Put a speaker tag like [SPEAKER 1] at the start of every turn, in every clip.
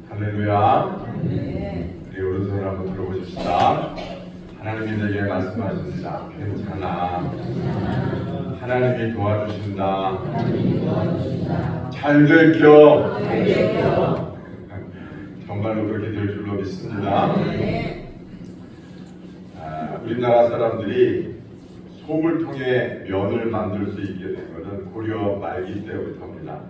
[SPEAKER 1] 할렐루야. 우리 오른손을 한번 들어보십시다. 하나님이 내게 말씀하십니다. 괜찮아. 하나님이 도와주신다. 잘 될겨. 정말로 그렇게 될 줄로 믿습니다. 우리나라 사람들이 솜을 통해 면을 만들 수 있게 된 것은 고려 말기 때부터입니다.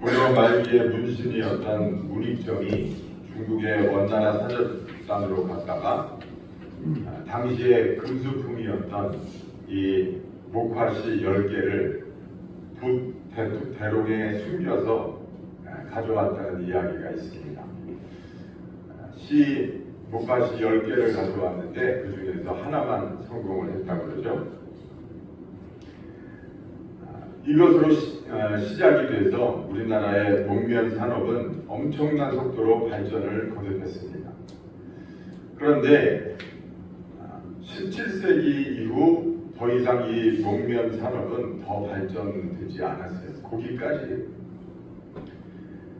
[SPEAKER 1] 고려 말기의 문신이었던 문익점이 중국의 원나라 사절단으로 갔다가 당시의 금수품이었던 이 목화시 10개를 대롱에 숨겨서 가져왔다는 이야기가 있습니다. 목화시 10개를 가져왔는데 그 중에서 하나만 성공을 했다고 그러죠. 이것으로 시작이 돼서 우리나라의 목면 산업은 엄청난 속도로 발전을 거듭했습니다. 그런데 17세기 이후 더 이상 이 목면 산업은 더 발전되지 않았어요. 거기까지.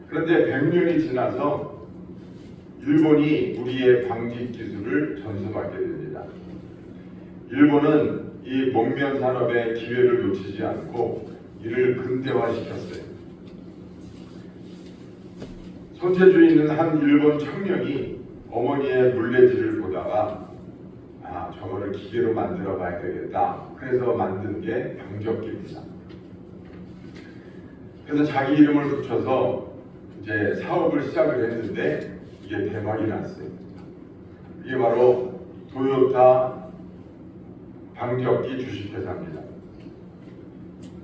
[SPEAKER 1] 그런데 100년이 지나서 일본이 우리의 방직 기술을 전수받게 됩니다. 일본은 이 목면 산업의 기회를 놓치지 않고 이를 근대화시켰어요. 손재주에 있는 한 일본 청년이 어머니의 물레질을 보다가 저거를 기계로 만들어 봐야 되겠다. 그래서 만든 게 방적기입니다. 그래서 자기 이름을 붙여서 이제 사업을 시작을 했는데 이게 대박이 났어요. 이게 바로 도요타 방적기 주식회사입니다.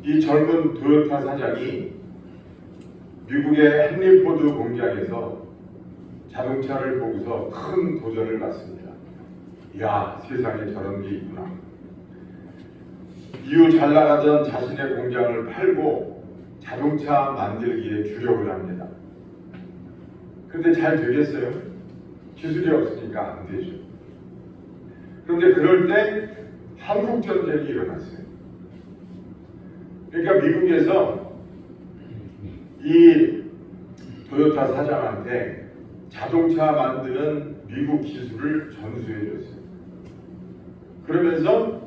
[SPEAKER 1] 이 젊은 도요타 사장이 미국의 헨리 포드 공장에서 자동차를 보고서 큰 도전을 받습니다. 이야, 세상에 저런 게 있구나. 이후 잘 나가던 자신의 공장을 팔고 자동차 만들기에 주력을 합니다. 근데 잘 되겠어요? 기술이 없으니까 안 되죠. 그런데 그럴 때 한국전쟁이 일어났어요. 그러니까 미국에서 이 도요타 사장한테 자동차 만드는 미국 기술을 전수해 줬어요. 그러면서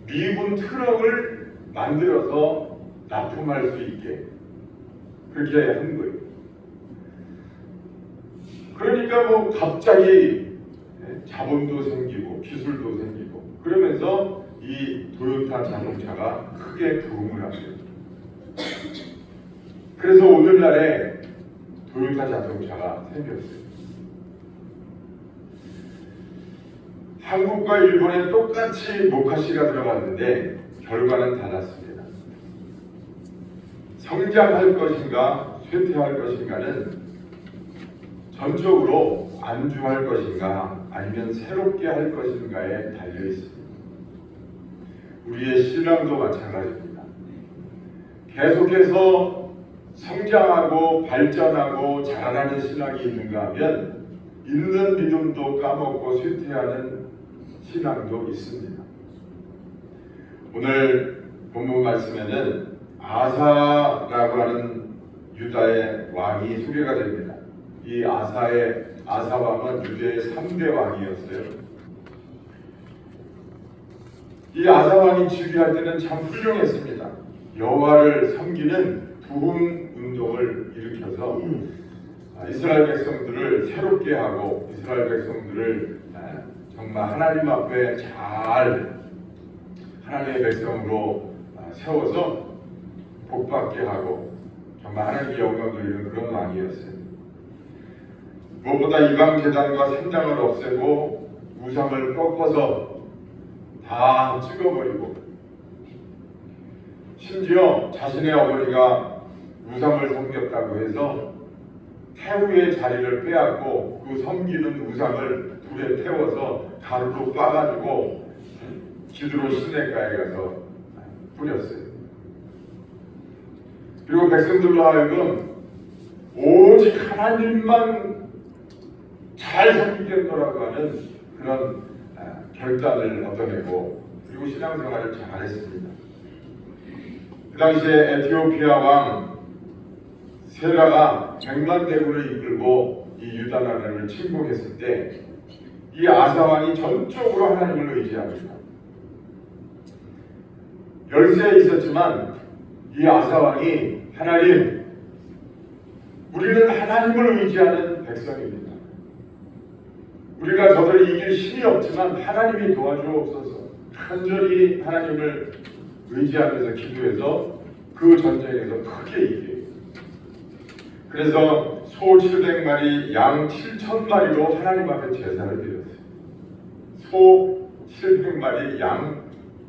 [SPEAKER 1] 미군 트럭을 만들어서 납품할 수 있게 그렇게 한 거예요. 그러니까 뭐 갑자기 자본도 생기고 기술도 생기고 그러면서 이 도요타 자동차가 크게 부흥을 합니다. 그래서 오늘날에 도요타 자동차가 생겼어요. 한국과 일본에 똑같이 모카시가 들어갔는데 결과는 달랐습니다. 성장할 것인가 쇠퇴할 것인가는 전적으로 안주할 것인가 아니면 새롭게 할 것인가에 달려 있습니다. 우리의 신앙도 마찬가지입니다. 계속해서 성장하고 발전하고 자라나는 신앙이 있는가 하면 있는 믿음도 까먹고 쇠퇴하는 신앙도 있습니다. 오늘 본문 말씀에는 아사라고 하는 유다의 왕이 소개가 됩니다. 이 아사 왕은 유대의 3대 왕이었어요. 이 아사 왕이 즉위할 때는 참 훌륭했습니다. 여호와를 섬기는 부흥 운동을 일으켜서 이스라엘 백성들을 새롭게 하고 이스라엘 백성들을 정말 하나님 앞에 잘 하나님의 백성으로 세워서 복받게 하고 정말 하나님의 영광을 이루는 그런 왕이었어요. 무엇보다 이방 제단과 산당을 없애고 우상을 꺾어서 다 찍어버리고 심지어 자신의 어머니가 우상을 섬겼다고 해서 태우의 자리를 빼앗고 그 섬기는 우상을 불에 태워서 가루로 빻아가지고 기드론 시내가에 가서 뿌렸어요. 그리고 백성들로 하여금 오직 하나님만 잘 섬기겠노라고 하는 그런 결단을 얻어내고 그리고 신앙생활을 잘했습니다. 그 당시에 에티오피아 왕 세라가 100만 대군을 이끌고 이 유다 나라를 침공했을 때 이 아사 왕이 전적으로 하나님을 의지합니다. 열세에 있었지만 이 아사 왕이 하나님, 우리는 하나님을 의지하는 백성입니다. 우리가 저들을 이길 힘이 없지만 하나님이 도와주옵소서. 간절히 하나님을 의지하면서 기도해서 그 전쟁에서 크게 이겨요. 그래서 소 700마리, 양 7,000마리로 하나님 앞에 제사를 드렸어요. 소 700마리, 양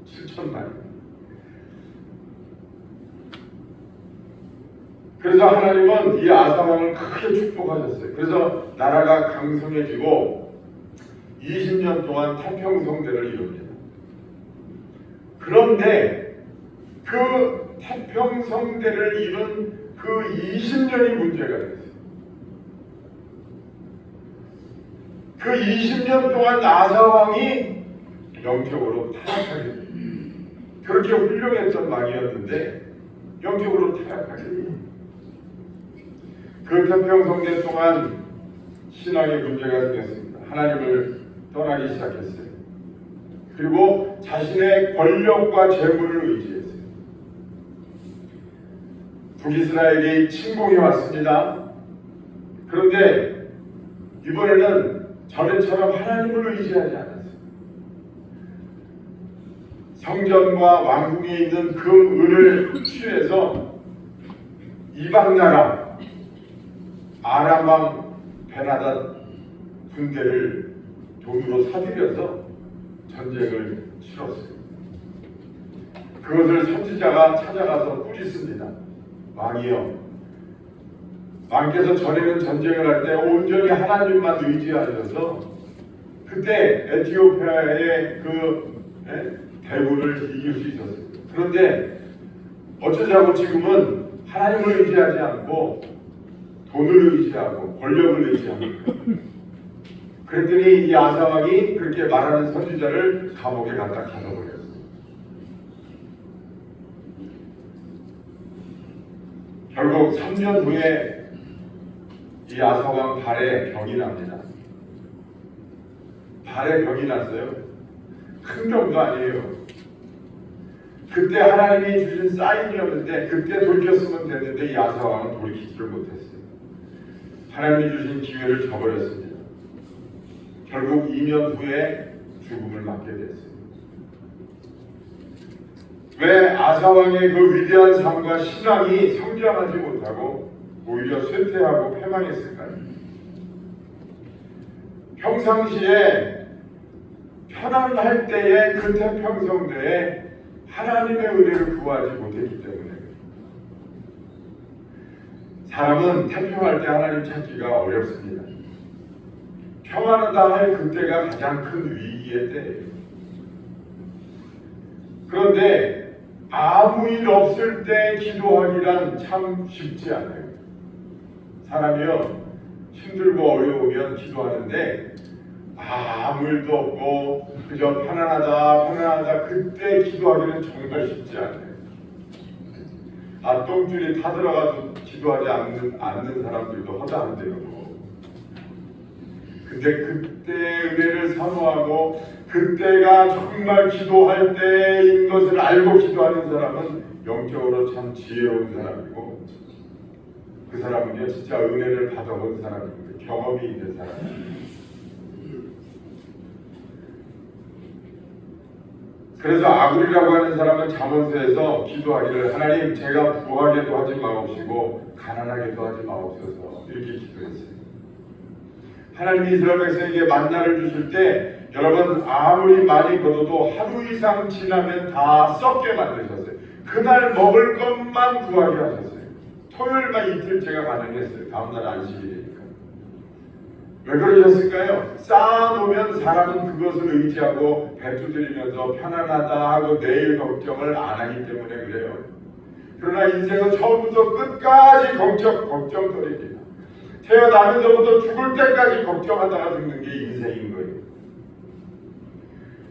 [SPEAKER 1] 7,000마리. 그래서 하나님은 이 아사 왕을 크게 축복하셨어요. 그래서 나라가 강성해지고 20년 동안 태평성대를 이룹니다. 그런데 그 태평성대를 이룬 그 20년이 문제가 됐어요. 그 20년 동안 아사 왕이 영적으로 타락하게 돼요. 그렇게 훌륭했던 왕이었는데 영적으로 타락하게 돼요. 그 태평성대 동안 신앙의 문제가 생겼습니다. 하나님을 떠나기 시작했어요. 그리고 자신의 권력과 재물을 의지했어요. 북이스라엘이 침공해 왔습니다. 그런데 이번에는 전에처럼 하나님을 의지하지 않았어요. 성전과 왕궁에 있는 금은을 취해서 이방 나라 아람 왕 베나닷 군대를 돈으로 사들여서 전쟁을 치렀어요. 그것을 선지자가 찾아가서 꾸짖습니다. 왕이여, 왕께서 전에는 전쟁을 할 때 온전히 하나님만 의지하셔서 그때 에티오피아의 그 대군을 이길 수 있었어요. 그런데 어쩌자고 지금은 하나님을 의지하지 않고 돈을 의지하고 권력을 의지합니다. 그랬더니 이 아사 왕이 그렇게 말하는 선지자를 감옥에 갖다 가둬버렸어요. 결국 3년 후에 이 아사 왕 발에 병이 납니다. 발에 병이 났어요. 큰 병도 아니에요. 그때 하나님이 주신 사인이었는데 그때 돌이켰으면 됐는데 이 아사 왕은 돌이키지를 못했어요. 하나님이 주신 기회를 저버렸습니다. 결국 2년 후에 죽음을 맞게 됐어요. 왜 아사 왕의 그 위대한 삶과 신앙이 성장하지 못하고 오히려 쇠퇴하고 패망했을까요? 평상시에 편안할 때의 그 태평성대에 하나님의 은혜를 구하지 못했기 때문에 사람은 태평할 때 하나님 찾기가 어렵습니다. 평안하다 할 그때가 가장 큰 위기의 때예요. 그런데 아무 일 없을 때 기도하기란 참 쉽지 않아요. 사람이요, 힘들고 어려우면 기도하는데 아무 일도 없고 그저 편안하다 그때 기도하기는 정말 쉽지 않아요. 똥줄이 타들어가도 기도하지 않는 사람들도 허다한데요. 근데 그때 은혜를 사모하고 그때가 정말 기도할 때인 것을 알고 기도하는 사람은 영적으로 참 지혜로운 사람이고 그 사람은요 진짜 은혜를 받아본 사람입니다. 경험이 있는 사람입니다. 그래서 아굴이라고 하는 사람은 잠언서에서 기도하기를 하나님 제가 부하게도 하지 마옵시고 가난하게도 하지 마옵소서 이렇게 기도했어요. 하나님이 이스라엘 백성에게 만나를 주실 때 여러분 아무리 많이 거둬도 하루 이상 지나면 다 썩게 만드셨어요. 그날 먹을 것만 구하게 하셨어요. 토요일만 이틀째가 가능했어요. 다음날 안식일이니까. 왜 그러셨을까요? 쌓아놓으면 사람은 그것을 의지하고 배투드리면서 편안하다 하고 내일 걱정을 안 하기 때문에 그래요. 그러나 인생은 처음부터 끝까지 걱정거리입니다. 태어나면서부터 죽을 때까지 걱정하다가 죽는 게 인생인 거예요.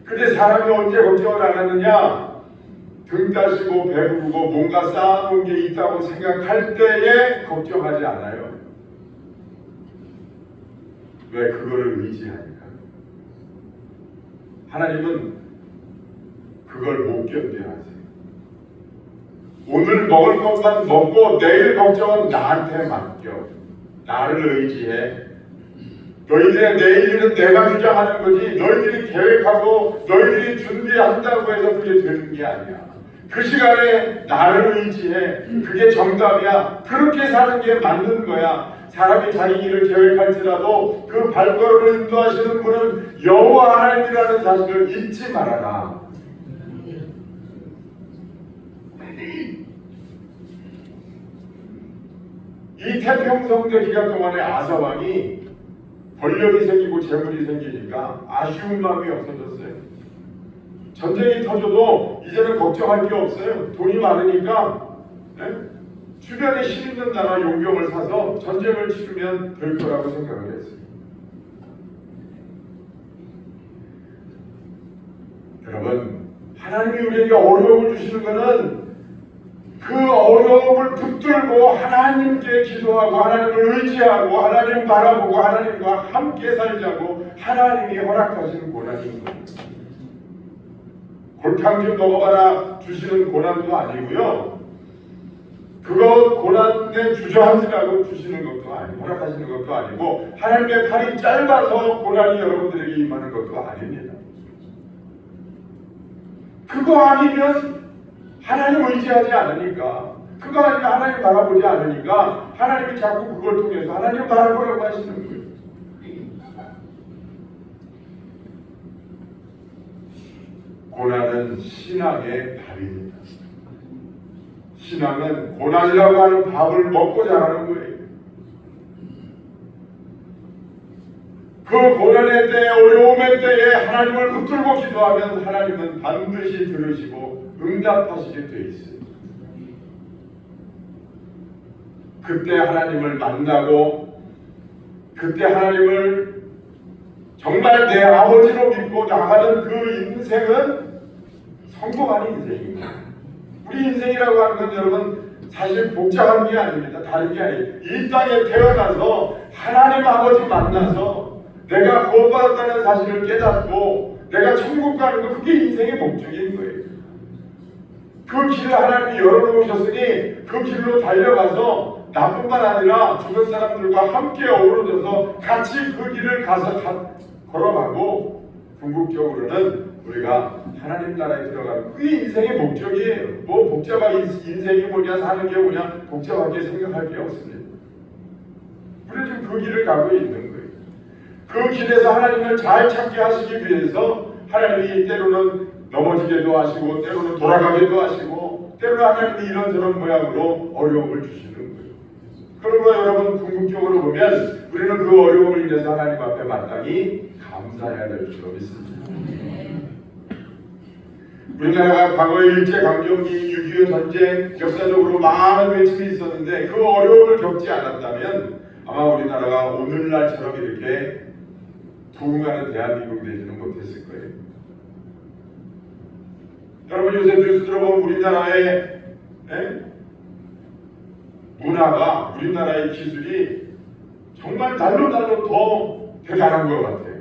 [SPEAKER 1] 근데 사람이 언제 걱정을 안 하느냐? 등 따시고 배부르고 뭔가 쌓아놓은 게 있다고 생각할 때에 걱정하지 않아요. 왜? 그거를 의지하니까. 하나님은 그걸 못 견뎌하세요. 오늘 먹을 것만 먹고 내일 걱정은 나한테 맡겨. 나를 의지해. 너희들의 내일은 내가 주장하는 거지, 너희들이 계획하고 너희들이 준비한다고 해서 그게 되는 게 아니야. 그 시간에 나를 의지해. 그게 정답이야. 그렇게 사는 게 맞는 거야. 사람이 자기 일을 계획할지라도 그 발걸음을 인도하시는 분은 여호와 하나님이라는 사실을 잊지 말아라. 이 태평성대 기간 동안에 아사 왕이 권력이 생기고 재물이 생기니까 아쉬운 마음이 없어졌어요. 전쟁이 터져도 이제는 걱정할 게 없어요. 돈이 많으니까 주변에 힘 있는 나라 용병을 사서 전쟁을 치르면 될 거라고 생각을 했어요. 여러분, 하나님이 우리에게 어려움을 주시는 것은 그 어려움을 붙들고 하나님께 기도하고 하나님을 의지하고 하나님 바라보고 하나님과 함께 살자고 하나님이 허락하시는 고난인 겁니다. 골탕 좀 먹어봐라 주시는 고난도 아니고요. 그거 고난에 주저앉으라고 주시는 것도 아니고 허락하시는 것도 아니고 하나님의 팔이 짧아서 고난이 여러분들에게 임하는 것도 아닙니다. 그거 아니면 하나님 의지하지 않으니까, 그거 아니면 하나님 바라보지 않으니까 하나님이 자꾸 그걸 통해서 하나님 바라보라고 하시는 거예요. 고난은 신앙의 밥입니다. 신앙은 고난이라고 하는 밥을 먹고 자라는 거예요. 그 고난의 때에, 어려움의 때에 하나님을 붙들고 기도하면 하나님은 반드시 들으시고 응답하시게 돼 있어요. 그때 하나님을 만나고 그때 하나님을 정말 내 아버지로 믿고 나가는 그 인생은 성공하는 인생입니다. 우리 인생이라고 하는 건 여러분 사실 복잡한 게 아닙니다. 다른 게 아니에요. 이 땅에 태어나서 하나님 아버지 만나서 내가 구원받았다는 사실을 깨닫고 내가 천국 가는 거, 그게 인생의 목적인 거예요. 그 길을 하나님이 열어놓으셨으니 그 길로 달려가서 나뿐만 아니라 주변 사람들과 함께 어우러져서 같이 그 길을 가서 걸어가고 궁극적으로는 우리가 하나님 나라에 들어가는 그게 인생의 목적이에요. 뭐 복잡하게 인생이 뭐냐 사는 게 뭐냐 복잡하게 생각할 게 없습니다. 우리는 지금 그 길을 가고 있는 거예요. 그 길에서 하나님을 잘 찾게 하시기 위해서 하나님이 때로는 넘어지게도 하시고 때로는 돌아가기도 하시고 때로는 하나님이 이런저런 모양으로 어려움을 주시는 거예요. 그러므로 여러분 궁극적으로 보면 우리는 그 어려움을 인해서 하나님 앞에 마땅히 감사해야 될 줄로 믿습니다. 우리나라가 과거에 일제강점기, 6.25 전쟁, 역사적으로 많은 외침이 있었는데 그 어려움을 겪지 않았다면 아마 우리나라가 오늘날처럼 이렇게 부흥하는 대한민국 되지는 못했을 거예요. 여러분 요새 뉴스 들어보면 우리나라의 문화가, 우리나라의 기술이 정말 날로 더 대단한 것 같아요.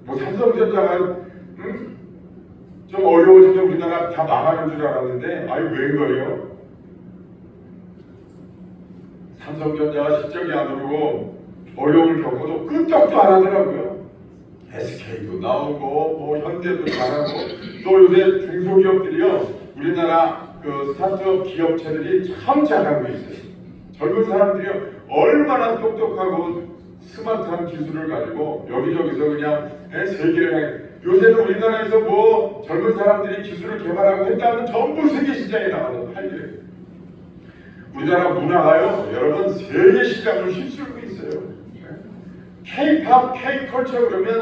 [SPEAKER 1] 뭐 삼성전자가 좀 어려워지면 우리나라 다 망하는 줄 알았는데 아니 웬걸요? 삼성전자가 실적이 안 오르고 어려움을 겪어도 끄떡도 안 하더라고요. SK도 나오고 뭐 현대도 잘하고 또 요새 중소기업들이요 우리나라 그 스타트업 기업체들이 참 잘하고 있어요. 젊은 사람들이요 얼마나 똑똑하고 스마트한 기술을 가지고 여기저기서 그냥 세계를 향해 요새는 우리나라에서 뭐 젊은 사람들이 기술을 개발하고 했다면 전부 세계 시장에 나가서 팔려요. 우리나라 문화가요 여러분 세계 시장을 휩쓸고 있어요. K-팝, K-컬처 그러면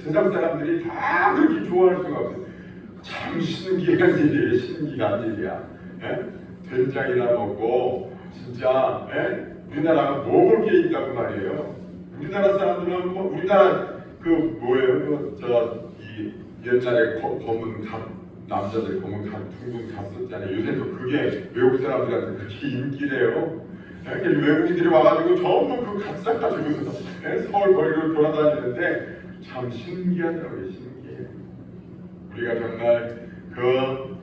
[SPEAKER 1] 세상 사람들이 다 그렇게 좋아할 수가 없어요. 참 신기한 일이에요. 신기한 일이야. 된장이나 먹고 진짜 우리나라가 먹을 게 있다고 말이에요. 우리나라 사람들은 뭐 우리나라 그 뭐예요? 이 옛날에 검은 남자들 보면 둥근 갔었잖아요. 요새도 그게 외국 사람들한테 그렇게 인기래요. 외국인들이 와가지고 전부 그 갓싹 가지고서 서울 거리로 돌아다니는데 참 신기하더라고요. 신기해요. 우리가 정말 그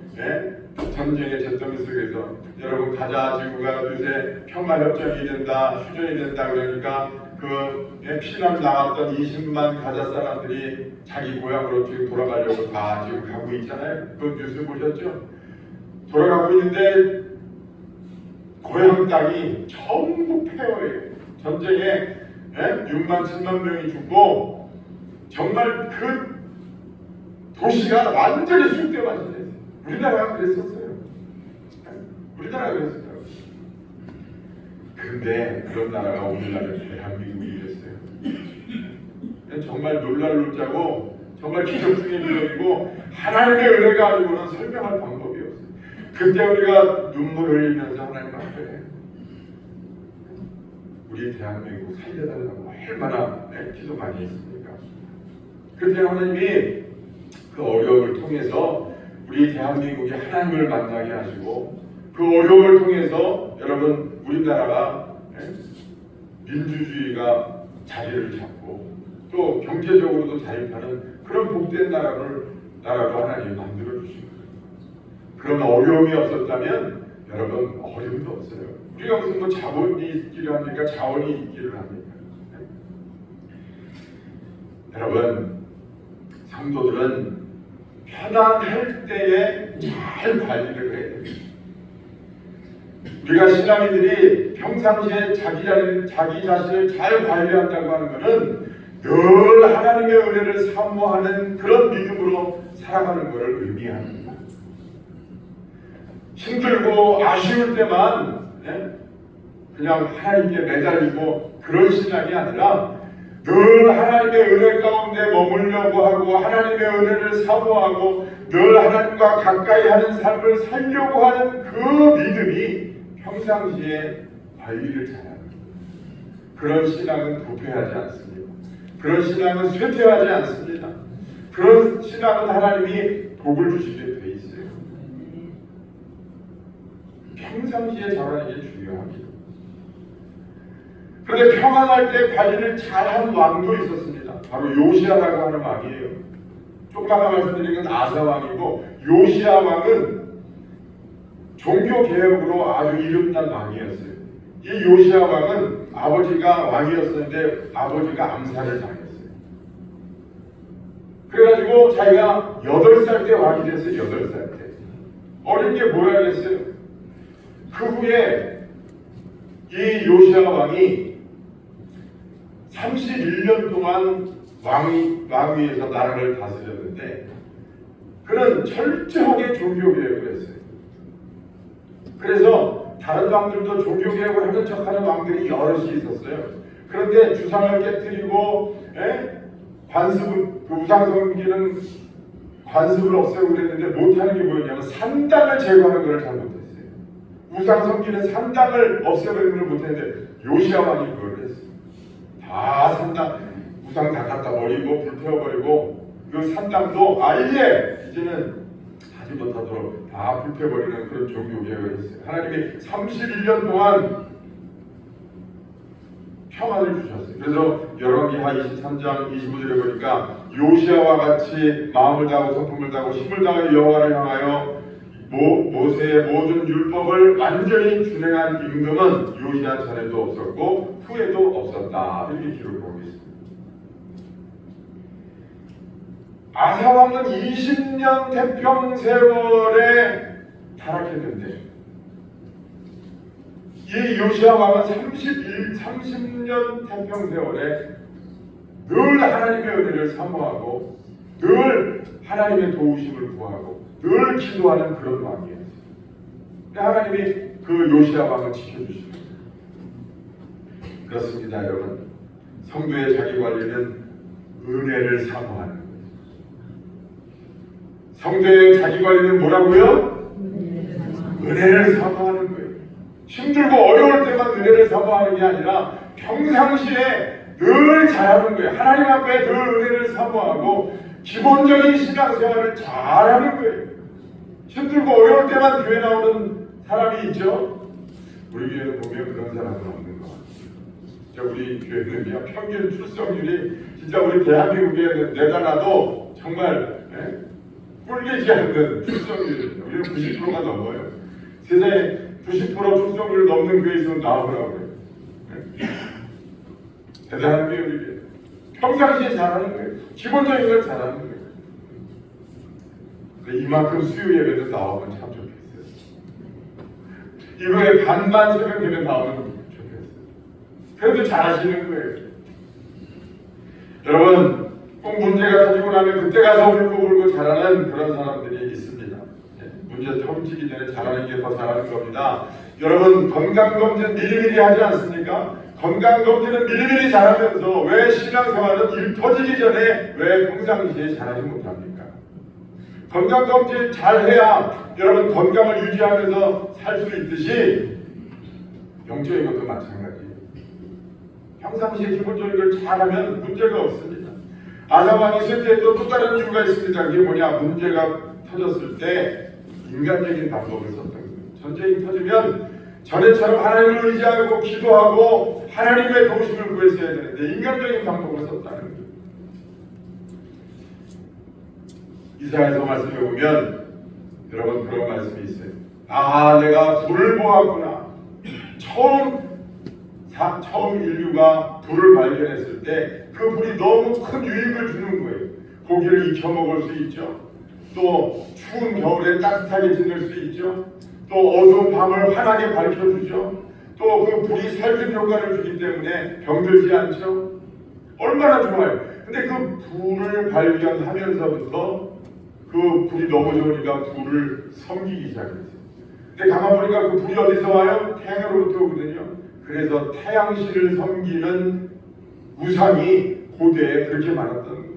[SPEAKER 1] 전쟁의 잿더미 속에서 여러분 가자 지구가 요새 평화협정이 된다, 휴전이 된다 그러니까 그 피난 나왔던 20만 가자 사람들이 자기 고향으로 지금 돌아가려고 다 지금 가고 있잖아요. 그 뉴스 보셨죠? 돌아가고 있는데 고향 땅이 전부 폐허예요. 전쟁에 6만 7만 명이 죽고 정말 그 도시가 완전히 쑥대밭이 됐어요. 우리나라가 그랬었어요. 우리나라가 그랬어요. 근데 그런 나라가 오늘날의 대한민국이 됐어요. 정말 놀랄 놀자고 정말 기적 중의 기적이고 하나님의 은혜가 아니고는 설명할 방법이 없어요. 그때 우리가 눈물 흘리면서 하나님 앞에 우리 대한민국 살려달라고 얼마나 기도 많이 했습니까? 그때 하나님이 그 어려움을 통해서 우리 대한민국이 하나님을 만나게 하시고 그 어려움을 통해서 여러분 우리나라가 민주주의가 자리를 잡고 또 경제적으로도 자립하는 그런 복된 나라로 하나님이 만들어 주신 거예요. 그런 어려움이 없었다면 여러분 어려움도 없어요. 우리가 무슨 뭐 자본이 있기를 합니까? 자원이 있기를 합니까? 여러분 성도들은 편안할 때에 잘 관리를 해야 됩니다. 우리가 신앙인들이 평상시에 자기 자신을 잘 관리한다고 하는 것은 늘 하나님의 은혜를 사모하는 그런 믿음으로 살아가는 것을 의미합니다. 힘들고 아쉬울 때만 그냥 하나님께 매달리고 그런 신앙이 아니라 늘 하나님의 은혜 가운데 머물려고 하고 하나님의 은혜를 사모하고 늘 하나님과 가까이 하는 삶을 살려고 하는 그 믿음이 평상시에 관리를 잘하는 그런 신앙은 부패하지 않습니다. 그런 신앙은 쇠퇴하지 않습니다. 그런 신앙은 하나님이 복을 주시게 돼 있어요. 평상시에 잘하는 게 중요합니다. 그런데 평안할 때 관리를 잘한 왕도 있었습니다. 바로 요시아라고 하는 왕이에요. 조금 아까 말씀드린 건 아사 왕이고 요시아 왕은 종교개혁으로 아주 이름난 왕이었어요. 이 요시아 왕은 아버지가 왕이었었는데 아버지가 암살을 당했어요. 그래가지고 자기가 8살 때 왕이 됐어요. 8살 때. 어린 게 뭐야겠어요. 그 후에 이 요시아 왕이 31년 동안 왕위에서 나라를 다스렸는데 그는 철저하게 종교개혁을 했어요. 그래서 다른 왕들도 종교개혁을 하는 척하는 왕들이 여럿이 있었어요. 그런데 주상을 깨뜨리고 관습을 우상 섬기는 관습을 없애고 그랬는데 못하는 게 뭐였냐면 산당을 제거하는 걸 잘못했어요. 우상 섬기는 산당을 없애버리는 걸 못했는데 요시아 왕이 그걸 했어요. 다 산당 우상 다 갖다 버리고 불태워버리고 그 산당도 아예 이제는 하지 못하도록 다 불태워버리는 그런 종교개혁을 했어요. 하나님이 31년 동안 평안을 주셨어요. 그래서 열왕기하 23장 25절에 보니까 요시아와 같이 마음을 다하고 성품을 다하고 힘을 다하여 여호와를 향하여 모세의 모든 율법을 완전히 준행한 임금은 요시아 전에도 없었고 후에도 없었다. 이렇게 기록하고 있습니다. 아사 왕은 20년 태평 세월에 타락했는데 이 요시아 왕은 30년 태평 세월에 늘 하나님의 은혜를 사모하고 늘 하나님의 도우심을 구하고 늘 기도하는 그런 왕이었어요. 하나님이 그 요시아 왕을 지켜주십니다. 그렇습니다, 여러분. 성도의 자기관리는 은혜를 사모하는 거예요. 성도의 자기관리는 뭐라고요? 은혜를 사모하는 거예요. 힘들고 어려울 때만 은혜를 사모하는 게 아니라 평상시에 늘 잘하는 거예요. 하나님 앞에 늘 은혜를 사모하고 기본적인 신앙생활을 잘하는 거예요. 힘들고 어려울 때만 교회 나오는 사람이 있죠. 우리 교회는 보면 그런 사람은 없는 것 같아요. 진짜 우리 교회는요, 평균 출석률이 진짜 우리 대한민국에 내다 놔도 정말 꿀리지 않는 출석률입니다. 우리는 90%가 넘어요. 세상에 90% 출석률 넘는 교회 있으면 나오라고 그래요. 대단한 교회 우리 교회. 평상시에 잘하는 거예요. 기본적인 걸 잘하는 거예요. 이만큼 수요 예배도 나오면 참 좋겠어요. 이거에 반반 새벽 예배 나오면 좋겠어요. 그래도 잘하시는 거예요. 여러분, 꼭 문제가 터지고 나면 그때 가서 울고불고 잘하는 그런 사람들이 있습니다. 문제 터지기 전에 잘하는 게 더 잘하는 겁니다. 여러분, 건강검진 미리미리 하지 않습니까? 건강검진은 미리미리 잘하면서 왜 신앙생활은 일 터지기 전에 왜 평상시에 잘하지 못합니까? 건강검진 잘해야 여러분 건강을 유지하면서 살 수 있듯이 영적인 것도 마찬가지예요. 평상시에 기본적인 걸 잘하면 문제가 없습니다. 아사왕이 쇠퇴했던 또 다른 이유가 있습니다. 그게 뭐냐? 문제가 터졌을 때 인간적인 방법을 썼던 거예요. 전쟁이 터지면 전에처럼 하나님을 의지하고 기도하고 하나님의 도우심을 구했어야 되는데 인간적인 방법을 썼다는 거예요. 이사야서 말씀에 보면 여러분 그런 말씀이 있어요. 아, 내가 불을 보았구나. 처음 인류가 불을 발견했을 때 그 불이 너무 큰 유익을 주는 거예요. 고기를 익혀 먹을 수 있죠. 또 추운 겨울에 따뜻하게 지낼 수 있죠. 또 어두운 밤을 환하게 밝혀주죠. 또 그 불이 살균 효과를 주기 때문에 병들지 않죠. 얼마나 좋아요. 근데 그 불을 발견하면서부터 그 불이 너무 좋으니까 불을 섬기기 시작했어요. 근데 가만보니까 그 불이 어디서 와요? 태양으로부터 오거든요. 그래서 태양신을 섬기는 우상이 고대에 그렇게 많았던 거예요.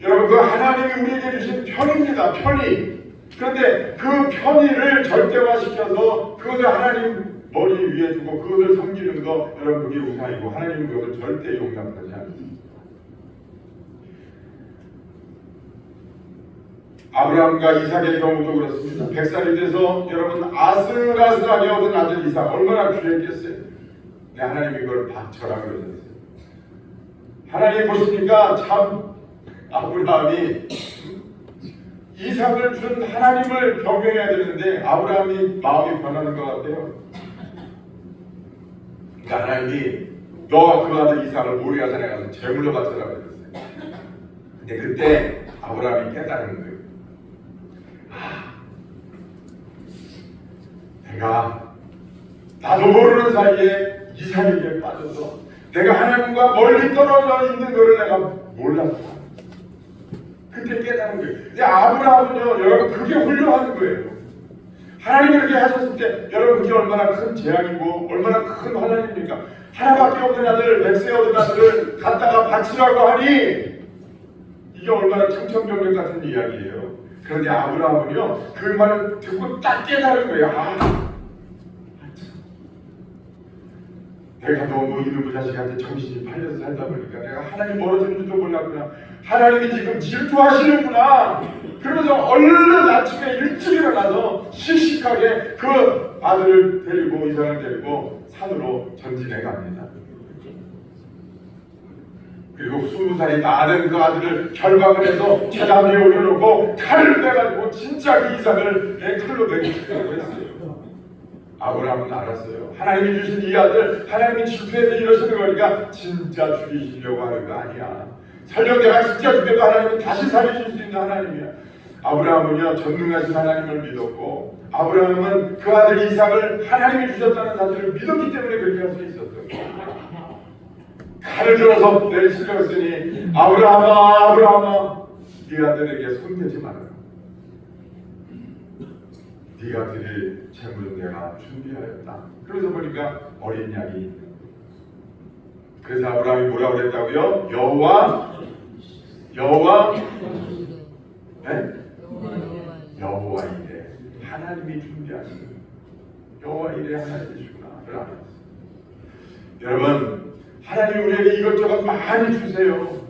[SPEAKER 1] 여러분, 그 하나님이 우리에게 주신 편의입니다. 편의. 그런데 그 편의를 절대화시켜서 그것을 하나님 머리 위에 두고 그것을 섬기는 거, 여러분 그게 우상이고 하나님은 그것을 절대 용납하지 않습니다. 아브라함과 이삭의 경우도 그렇습니다. 100살이 돼서 여러분 아슬아슬하게 얻은 아들 이삭 얼마나 귀했겠어요. 네, 하나님이 그걸 바쳐라 그러셨어요. 하나님 보시니까 참 아브라함이 이삭을 준 하나님을 경외해야 되는데 아브라함이 마음이 변하는 것 같아요. 그러니까 하나님이 너가 그 아들 이삭을 모리아산에 가서 제물로 바쳐라 그랬어요. 근데 그때 아브라함이 깨달은 거예요. 내가 나도 모르는 사이에 이삭에게 빠져서 내가 하나님과 멀리 떨어져 있는 것을 내가 몰랐다. 그때 깨달은 거예요. 근데 아브라함은요, 여러분 그게 훌륭한 거예요. 하나님이 그렇게 하셨을 때 여러분 그게 얼마나 큰 재앙이고 얼마나 큰 환난입니까? 하나밖에 없는 아들, 백세 얻은 아들을 갖다가 바치라고 하니 이게 얼마나 청천벽력 같은 이야기예요. 그런데 아브라함은요 그 말을 듣고 딱 깨달은 거예요. 내가 너무 이놈의 자식한테 정신이 팔려서 살다 보니까 내가 하나님 멀어지는 줄도 몰랐구나. 하나님이 지금 질투하시는구나. 그러면서 얼른 아침에 일찍 일어나서 씩씩하게 그 아들을 데리고 이삭을 데리고 산으로 전진해 갑니다. 그리고 20살이 다 된 그 아들을 결박을 해서 계단 위에 올려놓고 칼을 빼가지고 진짜 그 이삭을 칼로 내리려고 했어요. 아브라함은 알았어요. 하나님이 주신 이 아들, 하나님이 질투해서 이러시는 거니까 진짜 죽이시려고 하는 거 아니야. 설령 내가 진짜 죽여도 하나님은 다시 살려줄 수 있는 하나님이야. 아브라함은요 전능하신 하나님을 믿었고 아브라함은 그 아들 이삭을 하나님이 주셨다는 사실을 믿었기 때문에 그렇게 할 수 있었던 거예요. 칼을 들어서 내리시려고 했으니 아브라함아 아브라함아 네 아들에게 손대지 말아라. 네가 드릴 재물은 내가 준비하였다. 그래서 보니까 어린 양이 있는 거예요. 그래서 아브라함이 뭐라고 그랬다고요? 여호와 이래 하나님이 준비하시는 여호와 이래 하나님이 주구나를 알았어요. 여러분 하나님이 우리에게 이것저것 많이 주세요.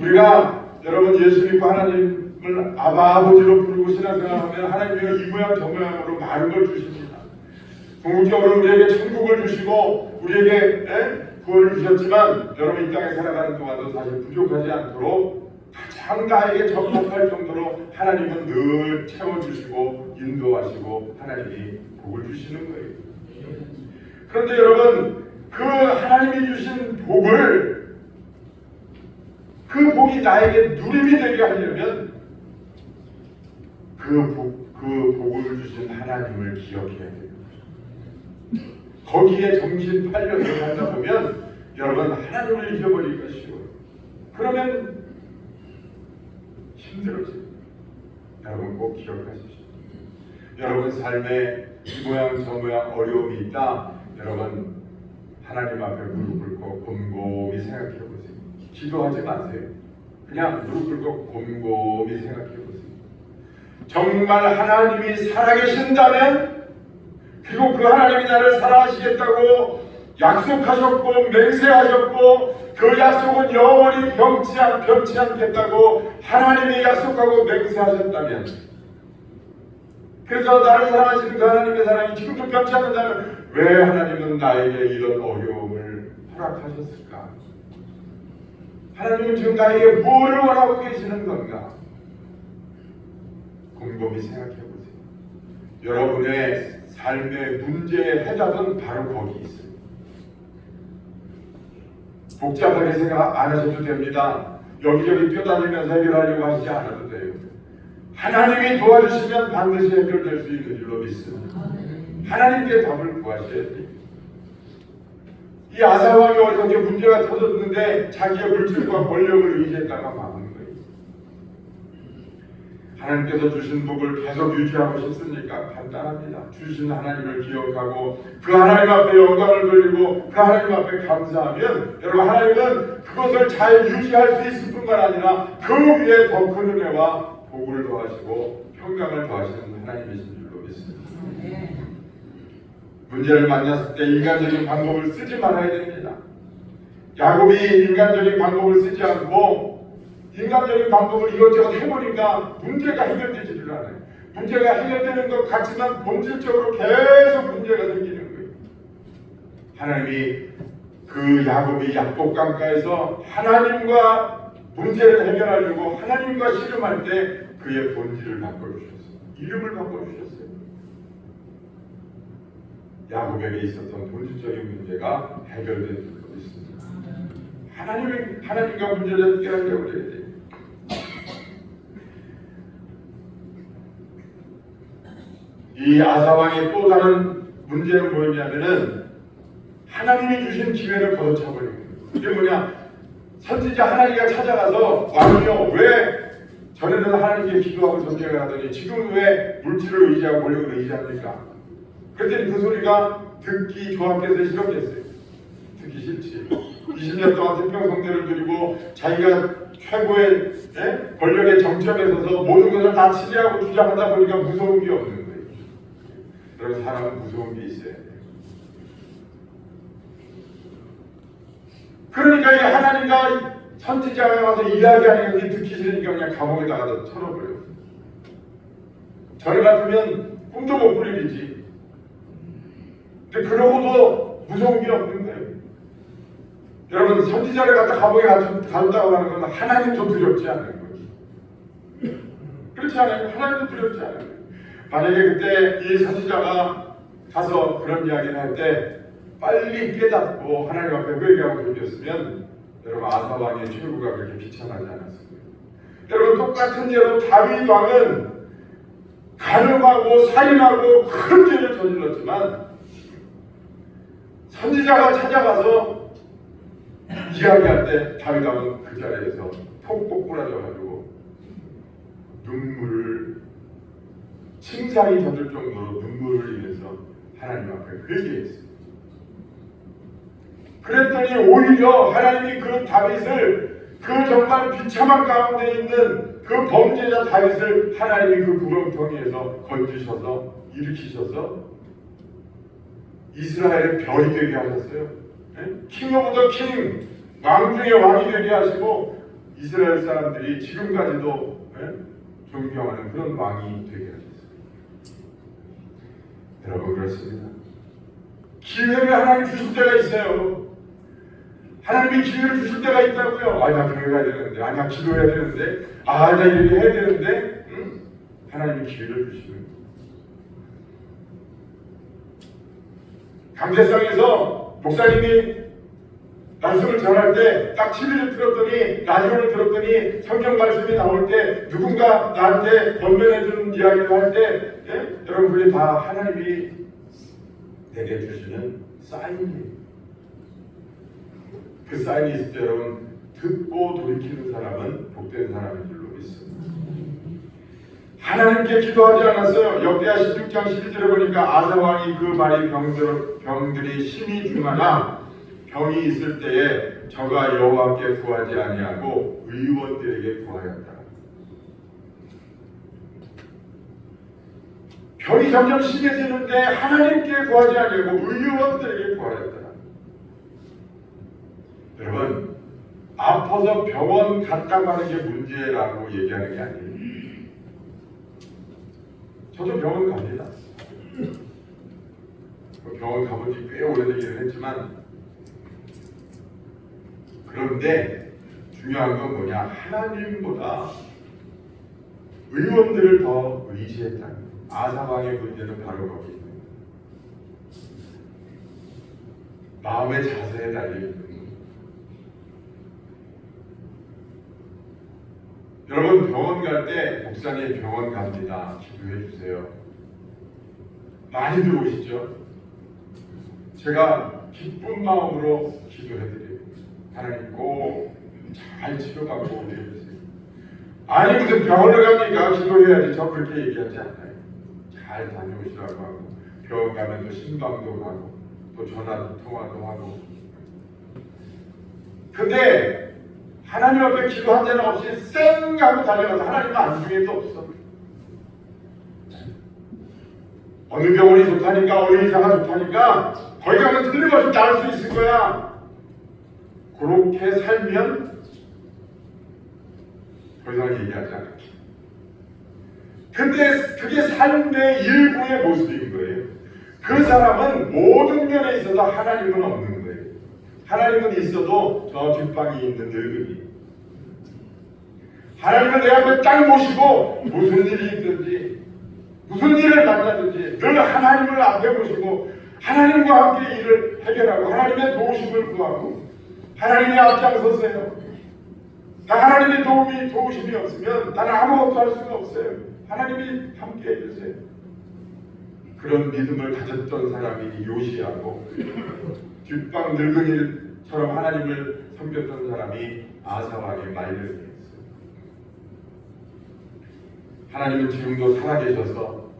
[SPEAKER 1] 우리가 여러분 예수 믿고 하나님 아바 아버지로 부르고 신앙생활하면 하나님이 이 모양 저 모양으로 많은 걸 주십니다. 궁극적으로 우리에게 천국을 주시고 우리에게 구원을 주셨지만 여러분 이 땅에 살아가는 동안도 사실 부족하지 않도록 가장 나에게 적합할 정도로 하나님은 늘 채워주시고 인도하시고 하나님이 복을 주시는 거예요. 그런데 여러분 그 하나님이 주신 복을 그 복이 나에게 누림이 되게 하려면 그 복을 주신 하나님을 기억해야 돼요. 거기에 정신 팔려서 살다 보면 여러분 하나님을 잊어버리기가 쉬워요. 그러면 힘들어져요. 여러분 꼭 기억하십시오. 여러분 삶에 이 모양 저 모양 어려움이 있다. 여러분 하나님 앞에 무릎 꿇고 곰곰이 생각해 보세요. 기도하지 마세요. 그냥 무릎 꿇고 곰곰이 생각해 보세요. 정말 하나님이 살아계신다면 그리고 그 하나님이 나를 사랑하시겠다고 약속하셨고 맹세하셨고 그 약속은 영원히 변치 않겠다고 하나님이 약속하고 맹세하셨다면 그래서 나를 사랑하시는 그 하나님의 사랑이 지금도 변치 않는다면 왜 하나님은 나에게 이런 어려움을 허락하셨을까? 하나님은 지금 나에게 무엇을 원하고 계시는 건가? 곰곰이 생각해 보세요. 여러분의 삶의 문제의 해답은 바로 거기 있어요. 복잡하게 생각 안 하셔도 됩니다. 여기저기 뛰어다니면서 해결하려고 하시지 않아도 돼요. 하나님이 도와주시면 반드시 해결될 수 있는 줄로 믿습니다. 하나님께 답을 구하셔야 돼요. 이 아사왕이 어떻게 문제가 터졌는데 자기의 물질과 권력을 의지했다가 막은 거예요. 하나님께서 주신 복을 계속 유지하고 싶습니까? 간단합니다. 주신 하나님을 기억하고 그 하나님 앞에 영광을 돌리고 그 하나님 앞에 감사하면 여러분 하나님은 그것을 잘 유지할 수 있을 뿐만 아니라 그 위에 더 큰 은혜와 복을 더하시고 평강을 더하시는 하나님이신 줄로 믿습니다. 문제를 만났을 때 인간적인 방법을 쓰지 말아야 됩니다. 야곱이 인간적인 방법을 쓰지 않고 인간적인 방법을 이것저것 해보니까 문제가 해결되지를 않아요. 문제가 해결되는 것 같지만 본질적으로 계속 문제가 생기는 거예요. 하나님이 그 야곱이 약복강가에서 하나님과 문제를 해결하려고 하나님과 씨름할 때 그의 본질을 바꿔주셨어요. 이름을 바꿔주셨어요. 야곱에게 있었던 본질적인 문제가 해결된 줄 있습니다. 하나님과 문제를 해결하려고 해야 돼요. 이 아사왕의 또 다른 문제는 뭐냐면은 하나님이 주신 기회를 걷어차버리는 거예요. 이게 뭐냐? 선지자 하나님과 찾아가서 왕이요 왜 전에는 하나님께 기도하고 전쟁을 하더니 지금 왜 물질을 의지하고 권력을 의지합니까? 그랬더니 그 소리가 듣기 좋았겠어요? 싫었겠어요? 듣기 싫지. 20년 동안 태평성대를 누리고 자기가 최고의 권력의 정점에 서서 모든 것을 다 치리하고 주장하다 보니까 무서운 게 없는 거예요. 여러분 사람은 무서운 게 있어야 돼요. 그러니까 이 하나님과 선지자가 와서 이야기하는 게 듣기 싫으니까 그냥 감옥에다가 쳐넣어버려요. 저희 같으면 꿈도 못 꿀 일이지. 근데 그러고도 무서운 게 없는 거예요. 여러분 선지자를 갖다 감옥에 간다고 하는 건 하나님도 두렵지 않은 거예요. 그렇지 않아요? 하나님도 두렵지 않아요. 만약에 그때 이 선지자가 가서 그런 이야기를 할 때 빨리 깨닫고 하나님 앞에 회개하고 돌렸으면 여러분 아사왕의 최후가 그렇게 비참하지 않았습니다. 여러분 똑같은 예로 다윗 왕은 간음하고 살인하고 큰 죄를 저질렀지만 선지자가 찾아가서 이야기할 때 다윗 왕은 그 자리에서 톡톡 부러져가지고 눈물을 침상이 젖을 정도로 눈물을 흘리면서 하나님 앞에 회개했습니다. 그랬더니 오히려 하나님이 그 다윗을 그 정말 비참한 가운데 있는 그 범죄자 다윗을 하나님이 그 구렁텅이에서 건지셔서 일으키셔서 이스라엘의 별이 되게 하셨어요. 킹 오브 더 킹, 왕 중의 왕이 되게 하시고 이스라엘 사람들이 지금까지도 존경하는 그런 왕이 되게 하셨어요. 여러분 그렇습니다. 기회를 하나님 주실 때가 있어요. 하나님이 기회를 주실 때가 있다고요. 나 교회 가야 되는데, 나 기도해야 되는데, 나 이렇게 해야 되는데, 하나님이 기회를 주시는 거예요. 강제성에서 목사님이 말씀을 전할 때 딱 TV를 틀었더니 라디오를 들었더니 성경 말씀이 나올 때 누군가 나한테 권면해 주는 이야기를 할 때 여러분 그게 다 하나님이 내게 주시는 사인이에요. 그 사인이 있을 때 여러분 듣고 돌이키는 사람은 복된 사람인 줄로 믿습니다. 하나님께 기도하지 않았어요. 역대하 16장 12절에 보니까 아사왕이 그 말이 병들이 심히 중하나 병이 있을 때에 저가 여호와께 구하지 아니하고 의원들에게 구하였다. 병이 점점 심해지는데 하나님께 구하지 아니하고 의원들에게 구하였다. 여러분 아파서 병원 갔다고 하는 게 문제라고 얘기하는 게 아니에요. 저도 병원 갑니다. 병원 가본 지 꽤 오래되기는 했지만 그런데 중요한 건 뭐냐? 하나님보다 의원들을 더 의지했다는 거예요. 아사왕의 문제는 바로 거기 있는 거예요. 마음의 자세에 달려있는 거예요. 여러분 병원 갈 때 목사님 병원 갑니다. 기도해 주세요. 많이 들어오시죠? 제가 기쁜 마음으로 기도해드려요. 하나님 꼭 잘 치료받고 오게 해주세요. 아니 무슨 병원을 갑니까? 기도해야지. 저 그렇게 얘기하지 않아요. 잘 다녀오시라고 하고 병원 가면 또 신방도 가고 또 전화 통화도 하고. 근데 하나님 앞에 기도 한 자는 없이 쌩 하고 달려가서 하나님 안중에도 없어. 어느 병원이 좋다니까 어느 의사가 좋다니까 거기 가면 틀림없이 나을 수 있을 거야. 그렇게 살면 더 이상 얘기하지 않을게. 근데 그게 삶의 일부의 모습인 거예요. 그 사람은 모든 면에 있어서 하나님은 없는 거예요. 하나님은 있어도 저 뒷방이 있는 늙은이. 하나님은 내 앞에 딱 모시고 무슨 일이 있든지 무슨 일을 만나든지 늘 하나님을 앞에 모시고 하나님과 함께 일을 해결하고 하나님의 도우심을 구하고 하나님의 앞장서세요. 하나님의 도우심이 없으면 나는 아무것도 할 수가 없어요. 하나님이 함께 해주세요. 그런 믿음을 가졌던 사람이 요시하고 뒷방 늙은이처럼 하나님을 섬겼던 사람이 아사왕의 말년이 했어요. 하나님은 지금도 살아계셔서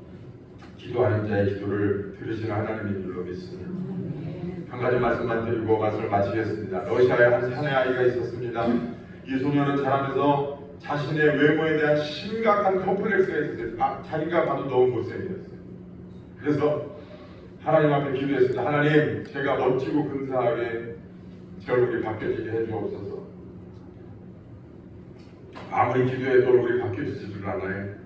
[SPEAKER 1] 기도하는 자의 기도를 들으시는 하나님인 줄로 믿습니다. 한 가지 말씀만 드리고 말씀을 마치겠습니다. 러시아에 한 사내 아이가 있었습니다. 이 소녀는 자라면서 자신의 외모에 대한 심각한 컴플렉스가 있었어요. 자기가 봐도 너무 못생겼어요. 그래서 하나님 앞에 기도했습니다. 하나님, 제가 멋지고 근사하게 제 얼굴이 바뀌어지게 해주옵소서. 아무리 기도해도 얼굴이 바뀌어지지를 않아요.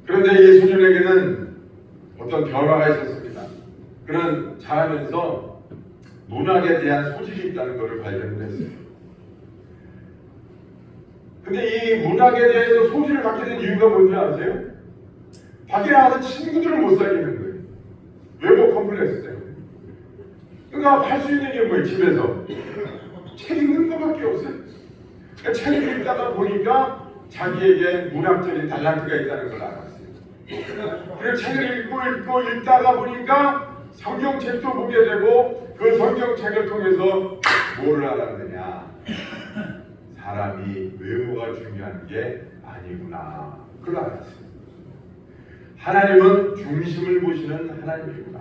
[SPEAKER 1] 그런데 이 소년에게는 어떤 변화가 있었습니다. 그는 자라면서 문학에 대한 소질이 있다는 것을 발견을 했어요. 근데 이 문학에 대해서 소질을 갖게 된 이유가 뭔지 아세요? 밖에 나가서 친구들을 못 사귀는 거예요. 외모 컴플렉스 때문에. 그러니까 할 수 있는 게 뭐예요? 집에서 책 읽는 것밖에 없어요. 그러니까 책을 읽다가 보니까 자기에게 문학적인 달란트가 있다는 걸 알았어요. 그리고 책을 읽고 읽다가 보니까 성경책도 보게 되고 그 성경책을 통해서 뭐를 알았느냐? 사람이 외모가 중요한 게 아니구나. 그걸 알았어요. 하나님은 중심을 보시는 하나님이구나.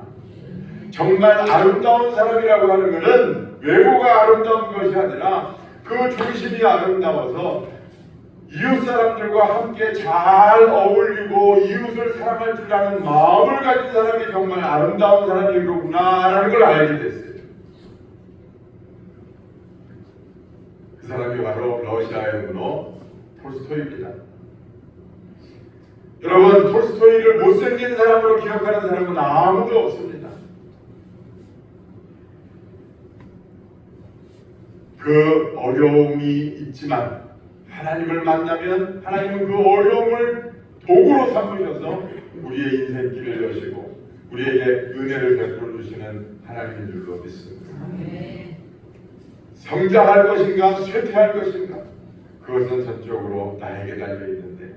[SPEAKER 1] 정말 아름다운 사람이라고 하는 것은 외모가 아름다운 것이 아니라 그 중심이 아름다워서 이웃 사람들과 함께 잘 어울리고 이웃을 사랑할 줄 아는 마음을 가진 사람이 정말 아름다운 사람이구나라는 걸 알게 됐어요. 그 사람이 바로 러시아의 문호 톨스토이입니다. 여러분, 톨스토이를 못생긴 사람으로 기억하는 사람은 아무도 없습니다. 그 어려움이 있지만 하나님을 만나면 하나님은 그 어려움을 도구로 삼으셔서 우리의 인생길을 여시고 우리에게 은혜를 베풀어 주시는 하나님인 줄로 믿습니다. 성장할 것인가 쇠퇴할 것인가 그것은 저쪽으로 나에게 달려있는데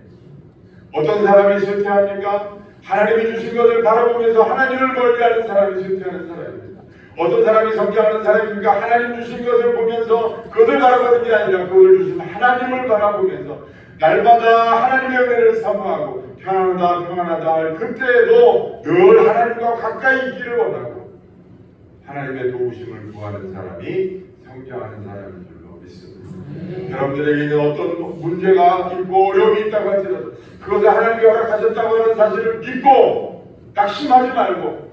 [SPEAKER 1] 어떤 사람이 쇠퇴합니까? 하나님이 주신 것을 바라보면서 하나님을 멀리하는 사람이 쇠퇴하는 사람입니다. 어떤 사람이 성장하는 사람입니까? 하나님 주신 것을 보면서 그것을 바라보는 게 아니라 그것을 주신 하나님을 바라보면서 날마다 하나님의 은혜를 사모하고 평안하다 평안하다 할 그때에도 늘 하나님과 가까이 있기를 원하고 하나님의 도우심을 구하는 사람이 성장하는 사람인 줄로 믿습니다. 여러분들에게 있는 어떤 문제가 있고 어려움이 있다고 할지라도 그것을 하나님이 허락하셨다고 하는 사실을 믿고 낙심하지 말고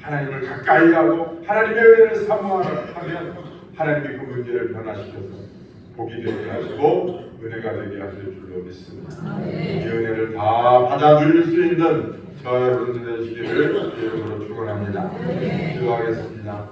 [SPEAKER 1] 하나님을 가까이 하고 하나님의 은혜를 사모하면 하나님이 그 문제를 변화시켜서 복이 되게 하시고 은혜가 되게 하실 줄로 믿습니다. 이 은혜를 다 받아 누릴 수 있는 저 여러분들 되시기를 이름으로 축원합니다. 기도하겠습니다.